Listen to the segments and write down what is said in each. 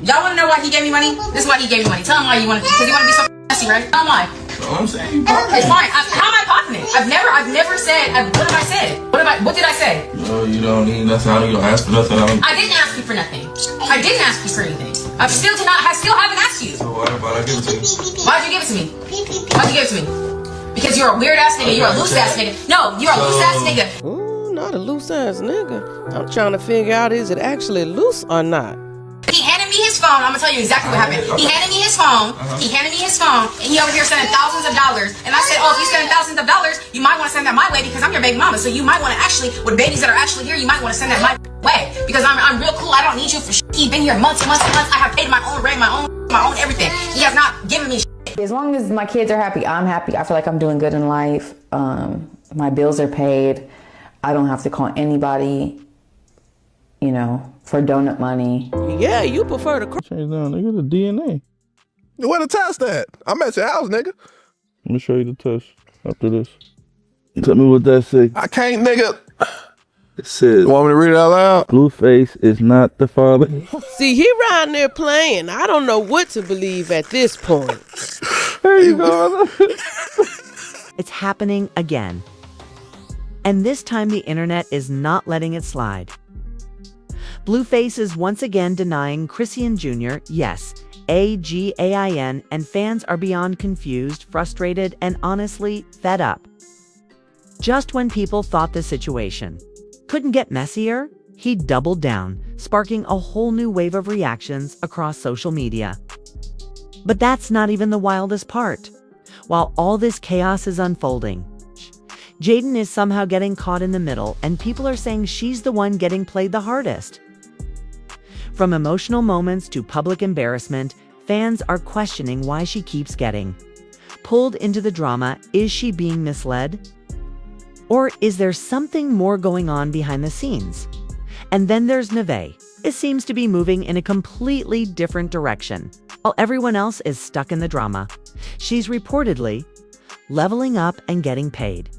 Y'all want to know why he gave me money? This is why he gave me money. Tell him why you want to, because you want to be so messy, right? Tell him why. No, I'm saying it's fine. How am I popping it? I've never said. What have I said? What did I say? No, you don't need nothing. I don't ask for nothing. I didn't ask you for nothing. I didn't ask you for anything. I still haven't asked you. So what about I give it to you? Why'd you give it to me? Why'd you give it to me? Because you're a weird ass nigga. You're a loose ass nigga. No, you're a loose ass nigga. Ooh, not a loose ass nigga. I'm trying to figure out, is it actually loose or not? He handed me his phone. I'm gonna tell you exactly what happened. He handed me his phone. He handed me his phone, and he over here sending thousands of dollars. And I said, oh, if you sending thousands of dollars, you might want to send that my way because I'm your baby mama. So you might want to actually, with babies that are actually here, you might want to send that my way because I'm real cool. I don't need you for shit. He's been here months and months and months. I have paid my own rent, my own everything. He has not given me shit. As long as my kids are happy, I'm happy. I feel like I'm doing good in life. My bills are paid. I don't have to call anybody, for donut money. Yeah, you prefer to change down, nigga, the DNA. Where the test at? I'm at your house, nigga. Let me show you the test after this. Tell me what that say. I can't, nigga. It says, You want me to read it out loud? Blueface is not the father. See, he riding there playing. I don't know what to believe at this point. There you go. It's happening again. And this time the internet is not letting it slide. Blueface is once again denying Chrisean Jr., yes, A-G-A-I-N, and fans are beyond confused, frustrated, and honestly fed up. Just when people thought the situation couldn't get messier, he doubled down, sparking a whole new wave of reactions across social media. But that's not even the wildest part. While all this chaos is unfolding, Jaidyn is somehow getting caught in the middle, and people are saying she's the one getting played the hardest. From emotional moments to public embarrassment, fans are questioning why she keeps getting pulled into the drama. Is she being misled? Or is there something more going on behind the scenes? And then there's Nevaeh. It seems to be moving in a completely different direction, while everyone else is stuck in the drama. She's reportedly leveling up and getting paid.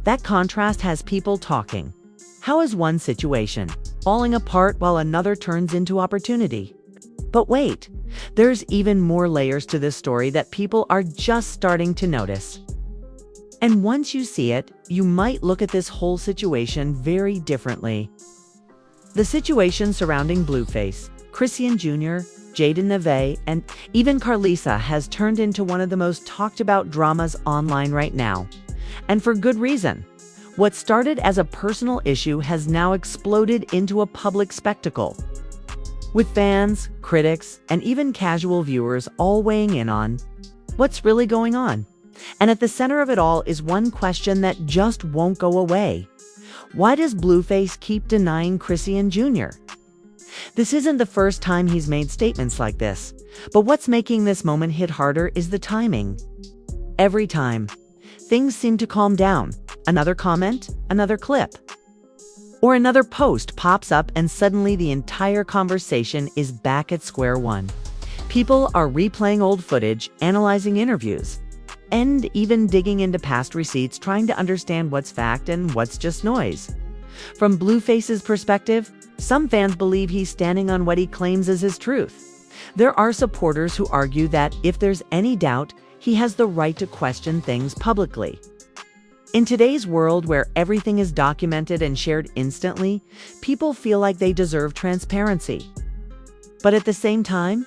That contrast has people talking. How is one situation falling apart while another turns into opportunity? But wait, there's even more layers to this story that people are just starting to notice. And once you see it, you might look at this whole situation very differently. The situation surrounding Blueface, Chrisean Jr., Jaidyn, Nevaeh, and even Carlisa has turned into one of the most talked about dramas online right now. And for good reason. What started as a personal issue has now exploded into a public spectacle, with fans, critics, and even casual viewers all weighing in on what's really going on. And at the center of it all is one question that just won't go away. Why does Blueface keep denying Chrisean Jr.? This isn't the first time he's made statements like this, but what's making this moment hit harder is the timing. Every time things seem to calm down, another comment, another clip, or another post pops up and suddenly the entire conversation is back at square one. People are replaying old footage, analyzing interviews, and even digging into past receipts trying to understand what's fact and what's just noise. From Blueface's perspective, some fans believe he's standing on what he claims as his truth. There are supporters who argue that if there's any doubt, he has the right to question things publicly. In today's world where everything is documented and shared instantly, people feel like they deserve transparency. But at the same time,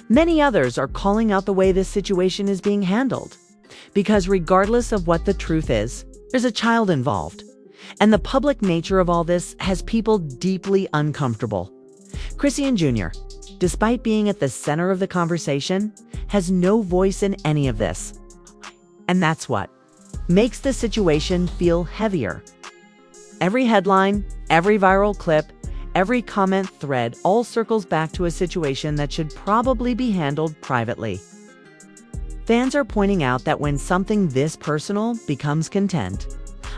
many others are calling out the way this situation is being handled. Because regardless of what the truth is, there's a child involved. And the public nature of all this has people deeply uncomfortable. Chrisean Jr., despite being at the center of the conversation, has no voice in any of this. And that's what makes the situation feel heavier. Every headline, every viral clip, every comment thread all circles back to a situation that should probably be handled privately. Fans are pointing out that when something this personal becomes content,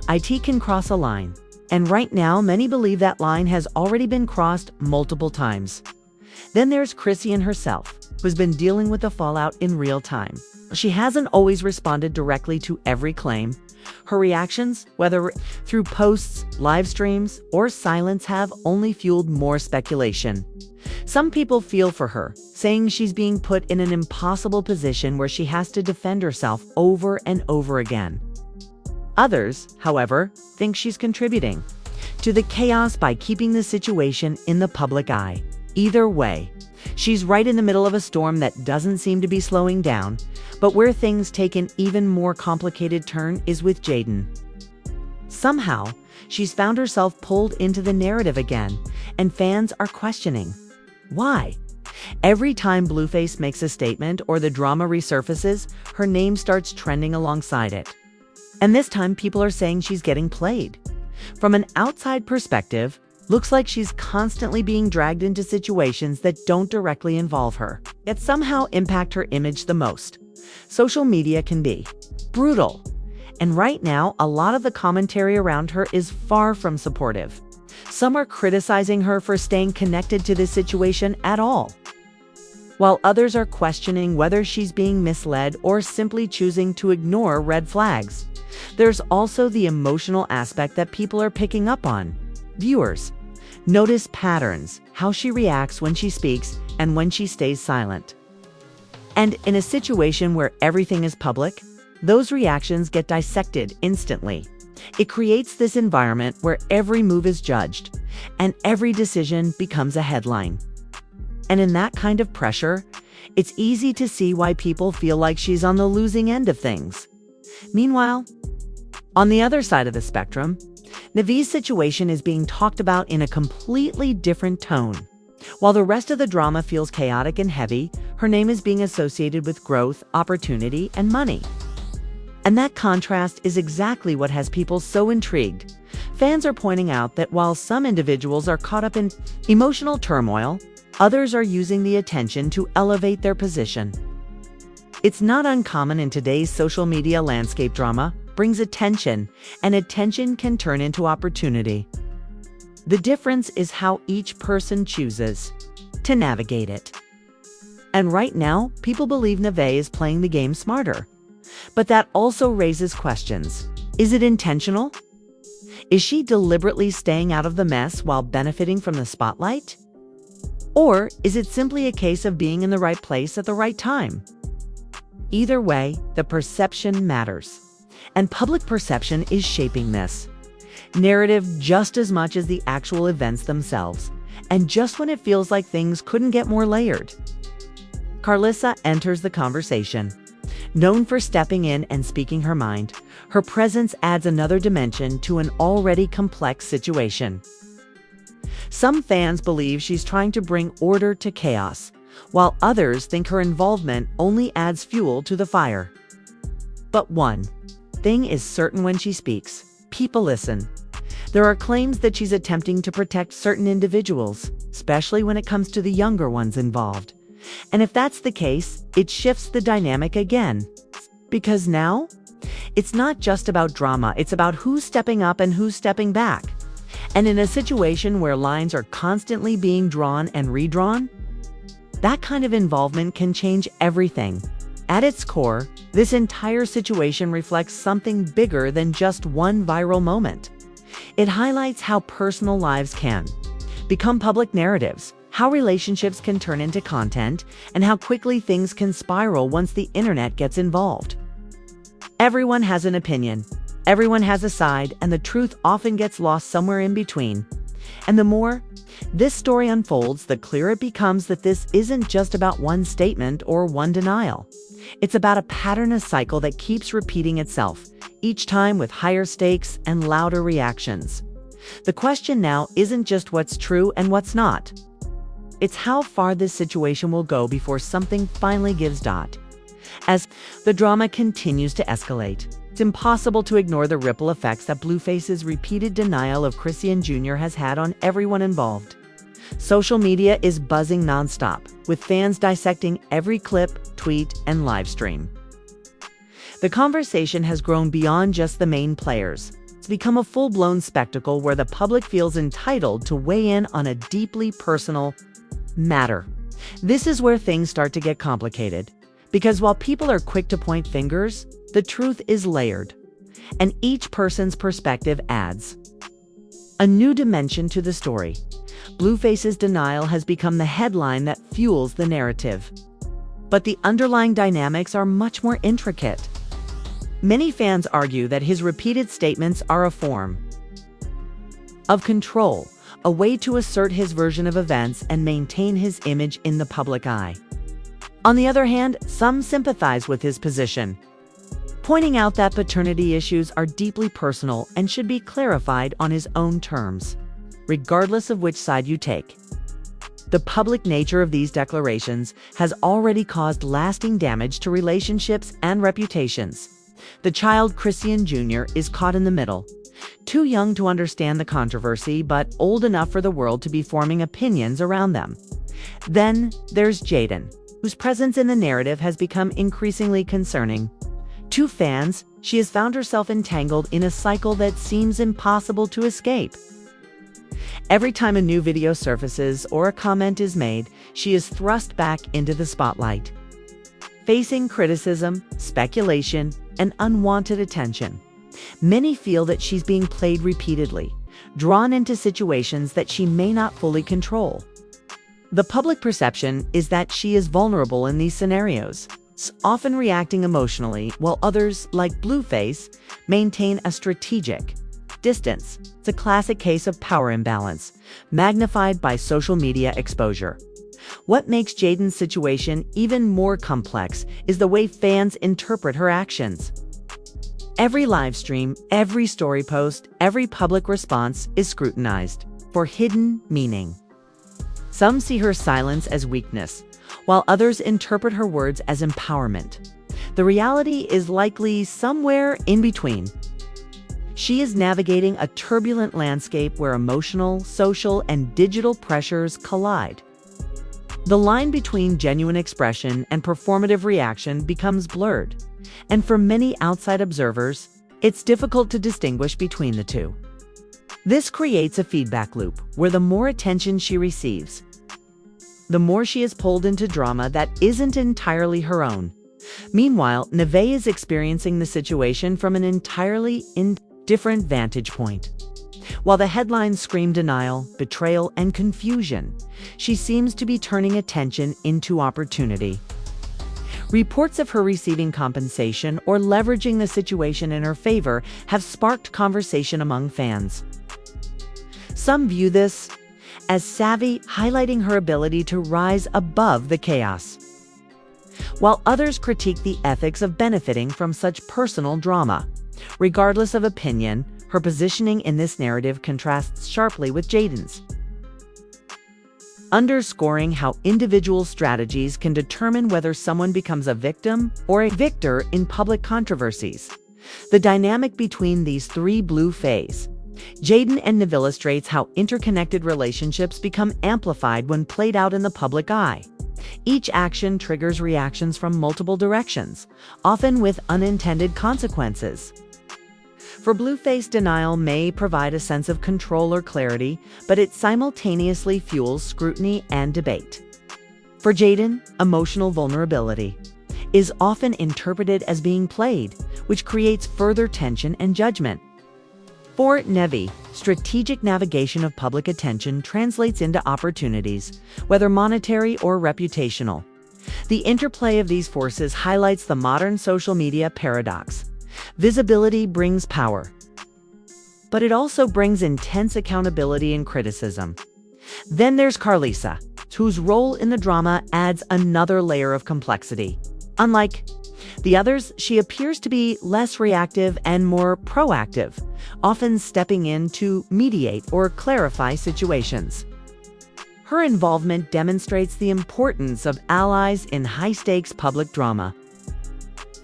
it can cross a line. And right now, many believe that line has already been crossed multiple times. Then there's Chrisean herself, who's been dealing with the fallout in real time. She hasn't always responded directly to every claim. Her reactions, whether through posts, live streams, or silence, have only fueled more speculation. Some people feel for her, saying she's being put in an impossible position where she has to defend herself over and over again. Others, however, think she's contributing to the chaos by keeping the situation in the public eye. Either way, she's right in the middle of a storm that doesn't seem to be slowing down, but where things take an even more complicated turn is with Jaidyn. Somehow, she's found herself pulled into the narrative again, and fans are questioning why. Every time Blueface makes a statement or the drama resurfaces, her name starts trending alongside it. And this time, people are saying she's getting played. From an outside perspective, looks like she's constantly being dragged into situations that don't directly involve her, yet somehow impact her image the most. Social media can be brutal, and right now, a lot of the commentary around her is far from supportive. Some are criticizing her for staying connected to this situation at all, while others are questioning whether she's being misled or simply choosing to ignore red flags. There's also the emotional aspect that people are picking up on. Viewers notice patterns, how she reacts when she speaks and when she stays silent. And in a situation where everything is public, those reactions get dissected instantly. It creates this environment where every move is judged and every decision becomes a headline. And in that kind of pressure, it's easy to see why people feel like she's on the losing end of things. Meanwhile, on the other side of the spectrum, Nevaeh's situation is being talked about in a completely different tone. While the rest of the drama feels chaotic and heavy, her name is being associated with growth, opportunity, and money. And that contrast is exactly what has people so intrigued. Fans are pointing out that while some individuals are caught up in emotional turmoil, others are using the attention to elevate their position. It's not uncommon in today's social media landscape. Drama brings attention, and attention can turn into opportunity. The difference is how each person chooses to navigate it. And right now, people believe Nevaeh is playing the game smarter. But that also raises questions. Is it intentional? Is she deliberately staying out of the mess while benefiting from the spotlight? Or is it simply a case of being in the right place at the right time? Either way, the perception matters. And public perception is shaping this narrative just as much as the actual events themselves. And just when it feels like things couldn't get more layered, Carlissa enters the conversation. Known for stepping in and speaking her mind, her presence adds another dimension to an already complex situation. Some fans believe she's trying to bring order to chaos, while others think her involvement only adds fuel to the fire. But one thing is certain: when she speaks, people listen. There are claims that she's attempting to protect certain individuals, especially when it comes to the younger ones involved. And if that's the case, it shifts the dynamic again. Because now, it's not just about drama, it's about who's stepping up and who's stepping back. And in a situation where lines are constantly being drawn and redrawn, that kind of involvement can change everything. At its core, this entire situation reflects something bigger than just one viral moment. It highlights how personal lives can become public narratives, how relationships can turn into content, and how quickly things can spiral once the internet gets involved. Everyone has an opinion, everyone has a side, and the truth often gets lost somewhere in between. And the more this story unfolds, the clearer it becomes that this isn't just about one statement or one denial. It's about a pattern, a cycle that keeps repeating itself, each time with higher stakes and louder reactions. The question now isn't just what's true and what's not. It's how far this situation will go before something finally gives dot. As the drama continues to escalate, it's impossible to ignore the ripple effects that Blueface's repeated denial of Chrisean Jr. has had on everyone involved. Social media is buzzing nonstop, with fans dissecting every clip, tweet, and live stream. The conversation has grown beyond just the main players. It's become a full-blown spectacle where the public feels entitled to weigh in on a deeply personal matter. This is where things start to get complicated, because while people are quick to point fingers, the truth is layered, and each person's perspective adds a new dimension to the story. Blueface's denial has become the headline that fuels the narrative. But the underlying dynamics are much more intricate. Many fans argue that his repeated statements are a form of control, a way to assert his version of events and maintain his image in the public eye. On the other hand, some sympathize with his position, pointing out that paternity issues are deeply personal and should be clarified on his own terms, regardless of which side you take. The public nature of these declarations has already caused lasting damage to relationships and reputations. The child, Chrisean Jr., is caught in the middle, too young to understand the controversy, but old enough for the world to be forming opinions around them. Then there's Jaidyn, whose presence in the narrative has become increasingly concerning. To fans, she has found herself entangled in a cycle that seems impossible to escape. Every time a new video surfaces or a comment is made, she is thrust back into the spotlight, facing criticism, speculation, and unwanted attention. Many feel that she's being played repeatedly, drawn into situations that she may not fully control. The public perception is that she is vulnerable in these scenarios, often reacting emotionally, while others, like Blueface, maintain a strategic distance. It's a classic case of power imbalance, magnified by social media exposure. What makes Jaidyn's situation even more complex is the way fans interpret her actions. Every live stream, every story post, every public response is scrutinized for hidden meaning. Some see her silence as weakness, while others interpret her words as empowerment. The reality is likely somewhere in between. She is navigating a turbulent landscape where emotional, social, and digital pressures collide. The line between genuine expression and performative reaction becomes blurred, and for many outside observers, it's difficult to distinguish between the two. This creates a feedback loop where the more attention she receives, the more she is pulled into drama that isn't entirely her own. Meanwhile, Nevaeh is experiencing the situation from an entirely different vantage point. While the headlines scream denial, betrayal, and confusion, she seems to be turning attention into opportunity. Reports of her receiving compensation or leveraging the situation in her favor have sparked conversation among fans. Some view this as savvy, highlighting her ability to rise above the chaos, while others critique the ethics of benefiting from such personal drama. Regardless of opinion, her positioning in this narrative contrasts sharply with Jaidyn's, underscoring how individual strategies can determine whether someone becomes a victim or a victor in public controversies. The dynamic between these three Blueface, Jaidyn, and Nevaeh illustrates how interconnected relationships become amplified when played out in the public eye. Each action triggers reactions from multiple directions, often with unintended consequences. For Blueface, denial may provide a sense of control or clarity, but it simultaneously fuels scrutiny and debate. For Jaidyn, emotional vulnerability is often interpreted as being played, which creates further tension and judgment. For Nevaeh, strategic navigation of public attention translates into opportunities, whether monetary or reputational. The interplay of these forces highlights the modern social media paradox. Visibility brings power, but it also brings intense accountability and criticism. Then there's Carlisa, whose role in the drama adds another layer of complexity. Unlike the others, she appears to be less reactive and more proactive, often stepping in to mediate or clarify situations. Her involvement demonstrates the importance of allies in high-stakes public drama.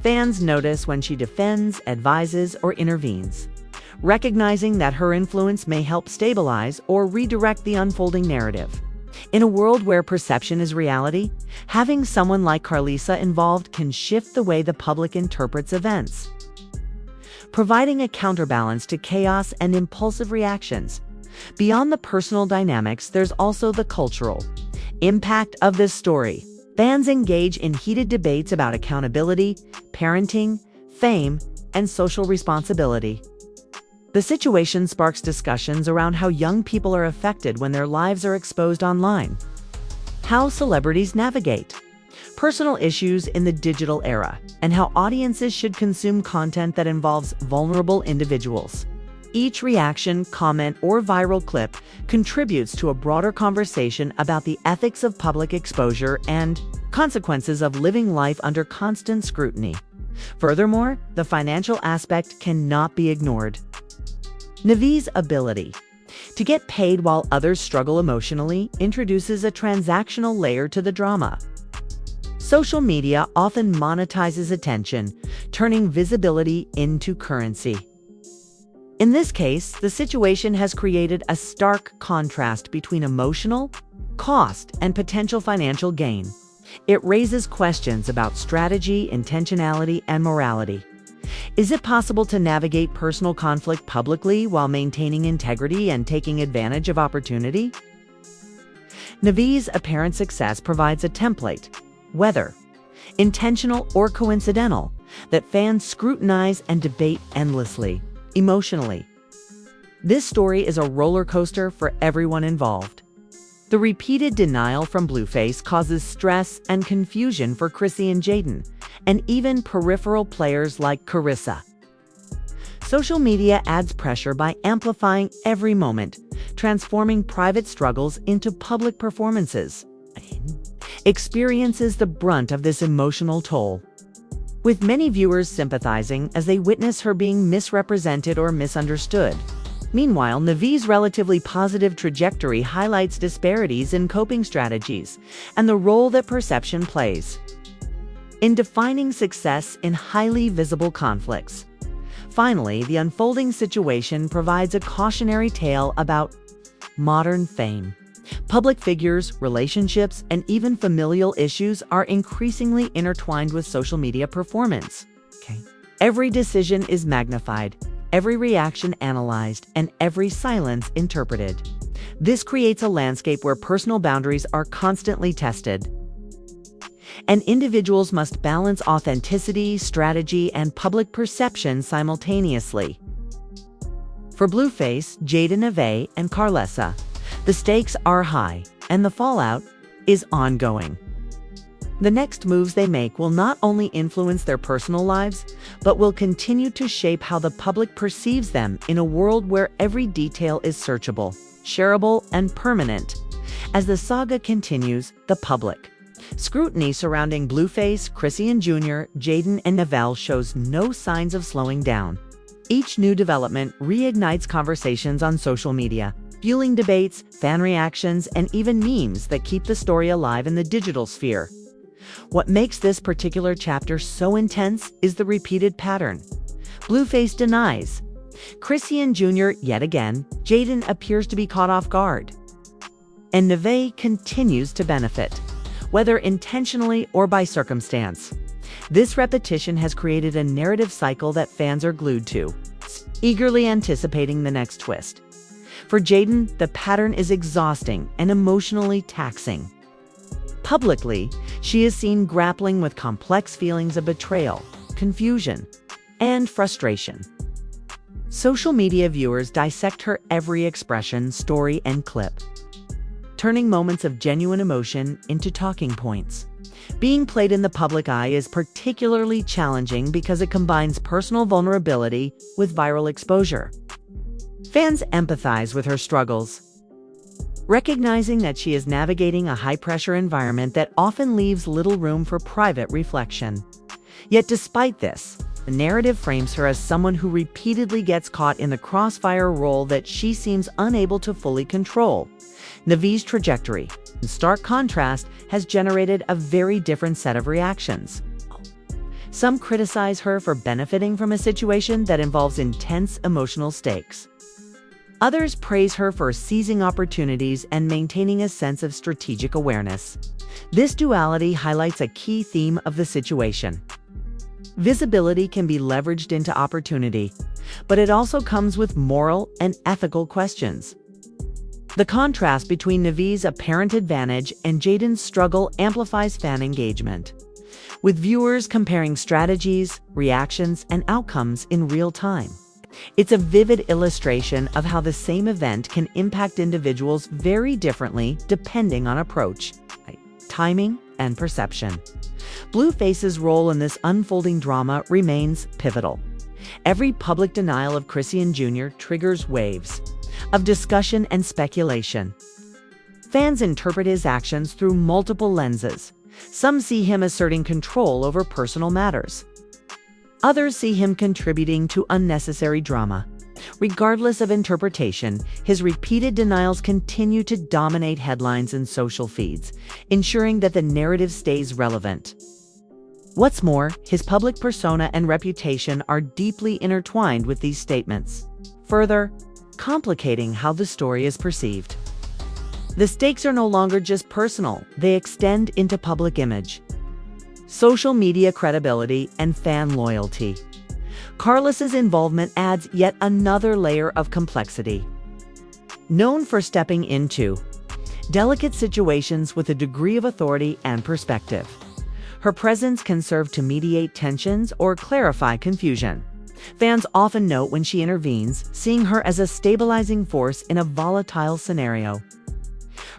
Fans notice when she defends, advises, or intervenes, recognizing that her influence may help stabilize or redirect the unfolding narrative. In a world where perception is reality, having someone like Carlisa involved can shift the way the public interprets events, providing a counterbalance to chaos and impulsive reactions. Beyond the personal dynamics, there's also the cultural impact of this story. Fans engage in heated debates about accountability, parenting, fame, and social responsibility. The situation sparks discussions around how young people are affected when their lives are exposed online. How celebrities navigate personal issues in the digital era, and how audiences should consume content that involves vulnerable individuals. Each reaction, comment, or viral clip contributes to a broader conversation about the ethics of public exposure and consequences of living life under constant scrutiny. Furthermore, the financial aspect cannot be ignored. Nevaeh's ability to get paid while others struggle emotionally introduces a transactional layer to the drama. Social media often monetizes attention, turning visibility into currency. In this case, the situation has created a stark contrast between emotional cost and potential financial gain. It raises questions about strategy, intentionality, and morality. Is it possible to navigate personal conflict publicly while maintaining integrity and taking advantage of opportunity? Nevaeh's apparent success provides a template, whether intentional or coincidental, that fans scrutinize and debate endlessly, emotionally. This story is a roller coaster for everyone involved. The repeated denial from Blueface causes stress and confusion for Chrissy and Jaidyn, and even peripheral players like Carissa. Social media adds pressure by amplifying every moment, transforming private struggles into public performances. Experiences the brunt of this emotional toll, with many viewers sympathizing as they witness her being misrepresented or misunderstood. Meanwhile, Nevaeh's relatively positive trajectory highlights disparities in coping strategies and the role that perception plays in defining success in highly visible conflicts. Finally, the unfolding situation provides a cautionary tale about modern fame. Public figures, relationships, and even familial issues are increasingly intertwined with social media performance. Every decision is magnified, every reaction analyzed, and every silence interpreted. This creates a landscape where personal boundaries are constantly tested, and individuals must balance authenticity, strategy, and public perception simultaneously. For Blueface, Jaidyn, Nevaeh, and Carlessa, the stakes are high, and the fallout is ongoing. The next moves they make will not only influence their personal lives, but will continue to shape how the public perceives them in a world where every detail is searchable, shareable, and permanent. As the saga continues, the public scrutiny surrounding Blueface, Chrisean Jr., Jaidyn, and Nevaeh shows no signs of slowing down. Each new development reignites conversations on social media, fueling debates, fan reactions, and even memes that keep the story alive in the digital sphere. What makes this particular chapter so intense is the repeated pattern. Blueface denies. Chrisean Jr. yet again. Jaidyn appears to be caught off guard. And Nevaeh continues to benefit, whether intentionally or by circumstance. This repetition has created a narrative cycle that fans are glued to, eagerly anticipating the next twist. For Jaidyn, the pattern is exhausting and emotionally taxing. Publicly, she is seen grappling with complex feelings of betrayal, confusion, and frustration. Social media viewers dissect her every expression, story, and clip, turning moments of genuine emotion into talking points. Being played in the public eye is particularly challenging because it combines personal vulnerability with viral exposure. Fans empathize with her struggles, recognizing that she is navigating a high-pressure environment that often leaves little room for private reflection. Yet despite this, the narrative frames her as someone who repeatedly gets caught in the crossfire role that she seems unable to fully control. Nevaeh's trajectory, in stark contrast, has generated a very different set of reactions. Some criticize her for benefiting from a situation that involves intense emotional stakes. Others praise her for seizing opportunities and maintaining a sense of strategic awareness. This duality highlights a key theme of the situation. Visibility can be leveraged into opportunity, but it also comes with moral and ethical questions. The contrast between Nevaeh's apparent advantage and Jaidyn's struggle amplifies fan engagement, with viewers comparing strategies, reactions, and outcomes in real time. It's a vivid illustration of how the same event can impact individuals very differently depending on approach, timing, and perception. Blueface's role in this unfolding drama remains pivotal. Every public denial of Chrisean Jr. triggers waves of discussion and speculation. Fans interpret his actions through multiple lenses. Some see him asserting control over personal matters. Others see him contributing to unnecessary drama. Regardless of interpretation, his repeated denials continue to dominate headlines and social feeds, ensuring that the narrative stays relevant. What's more, his public persona and reputation are deeply intertwined with these statements, further complicating how the story is perceived. The stakes are no longer just personal, they extend into public image, social media credibility, and fan loyalty. Carlos's involvement adds yet another layer of complexity. Known for stepping into delicate situations with a degree of authority and perspective, her presence can serve to mediate tensions or clarify confusion. Fans often note when she intervenes, seeing her as a stabilizing force in a volatile scenario.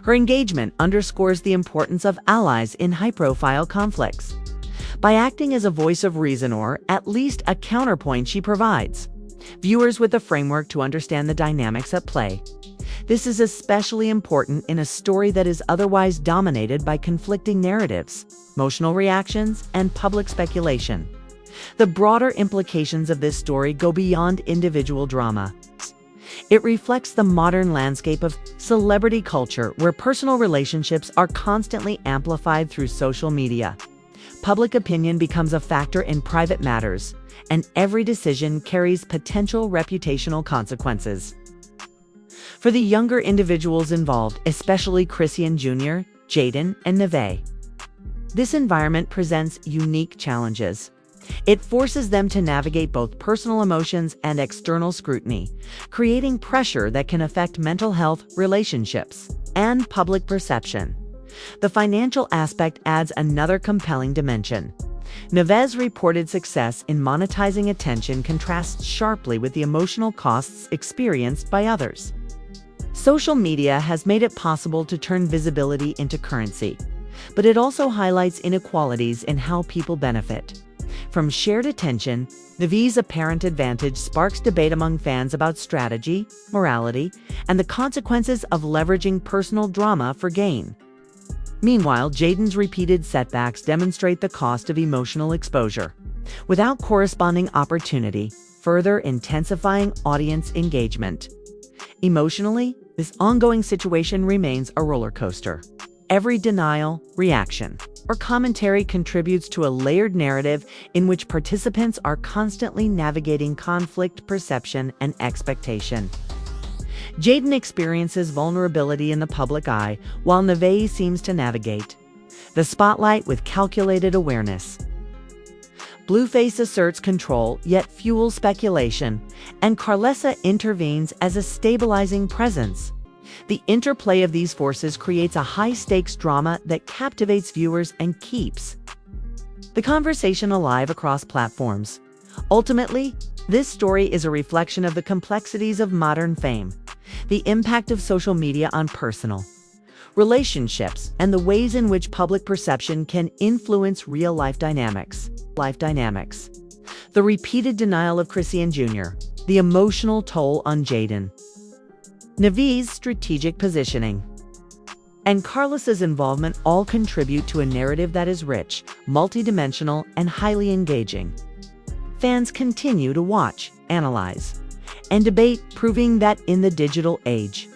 Her engagement underscores the importance of allies in high-profile conflicts. By acting as a voice of reason or, at least, a counterpoint, she provides viewers with a framework to understand the dynamics at play. This is especially important in a story that is otherwise dominated by conflicting narratives, emotional reactions, and public speculation. The broader implications of this story go beyond individual drama. It reflects the modern landscape of celebrity culture, where personal relationships are constantly amplified through social media. Public opinion becomes a factor in private matters, and every decision carries potential reputational consequences. For the younger individuals involved, especially Chrisean Jr., Jaidyn, and Nevaeh, this environment presents unique challenges. It forces them to navigate both personal emotions and external scrutiny, creating pressure that can affect mental health, relationships, and public perception. The financial aspect adds another compelling dimension. Nevaeh's reported success in monetizing attention contrasts sharply with the emotional costs experienced by others. Social media has made it possible to turn visibility into currency, but it also highlights inequalities in how people benefit. From shared attention, Nevaeh's apparent advantage sparks debate among fans about strategy, morality, and the consequences of leveraging personal drama for gain. Meanwhile, Jaidyn's repeated setbacks demonstrate the cost of emotional exposure, without corresponding opportunity, further intensifying audience engagement. Emotionally, this ongoing situation remains a roller coaster. Every denial, reaction, or commentary contributes to a layered narrative in which participants are constantly navigating conflict, perception, and expectation. Jaidyn experiences vulnerability in the public eye, while Nevaeh seems to navigate the spotlight with calculated awareness. Blueface asserts control, yet fuels speculation, and Carlos intervenes as a stabilizing presence. The interplay of these forces creates a high-stakes drama that captivates viewers and keeps the conversation alive across platforms. Ultimately, this story is a reflection of the complexities of modern fame, the impact of social media on personal relationships, and the ways in which public perception can influence real-life dynamics. The repeated denial of Chrisean Jr., the emotional toll on Jaidyn, Nevaeh's strategic positioning, and Carlos's involvement all contribute to a narrative that is rich, multidimensional, and highly engaging. Fans continue to watch, analyze, and debate, proving that in the digital age,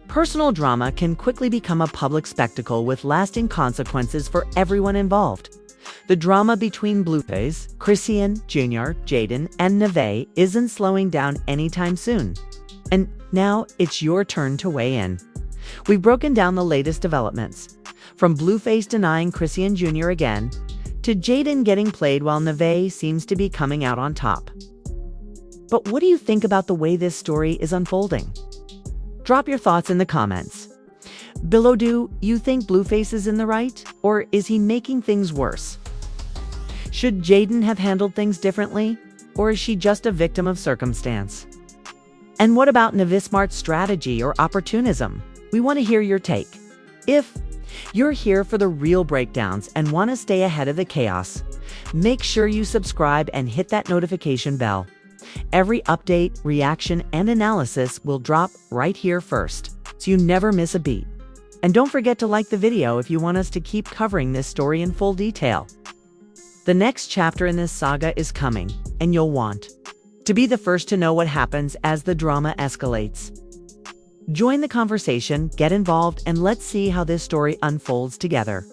personal drama can quickly become a public spectacle with lasting consequences for everyone involved. The drama between Blueface, Chrisean Jr., Jaidyn, and Nevaeh isn't slowing down anytime soon. And now it's your turn to weigh in. We've broken down the latest developments, from Blueface denying Chrisean Jr. again, to Jaidyn getting played while Nevaeh seems to be coming out on top. But what do you think about the way this story is unfolding? Drop your thoughts in the comments. Below, do you think Blueface is in the right, or is he making things worse? Should Jaidyn have handled things differently? Or is she just a victim of circumstance? And what about Nevaeh's strategy or opportunism? We want to hear your take. If you're here for the real breakdowns and want to stay ahead of the chaos, make sure you subscribe and hit that notification bell. Every update, reaction, and analysis will drop right here first, so you never miss a beat. And don't forget to like the video if you want us to keep covering this story in full detail. The next chapter in this saga is coming, and you'll want to be the first to know what happens as the drama escalates. Join the conversation, get involved, and let's see how this story unfolds together.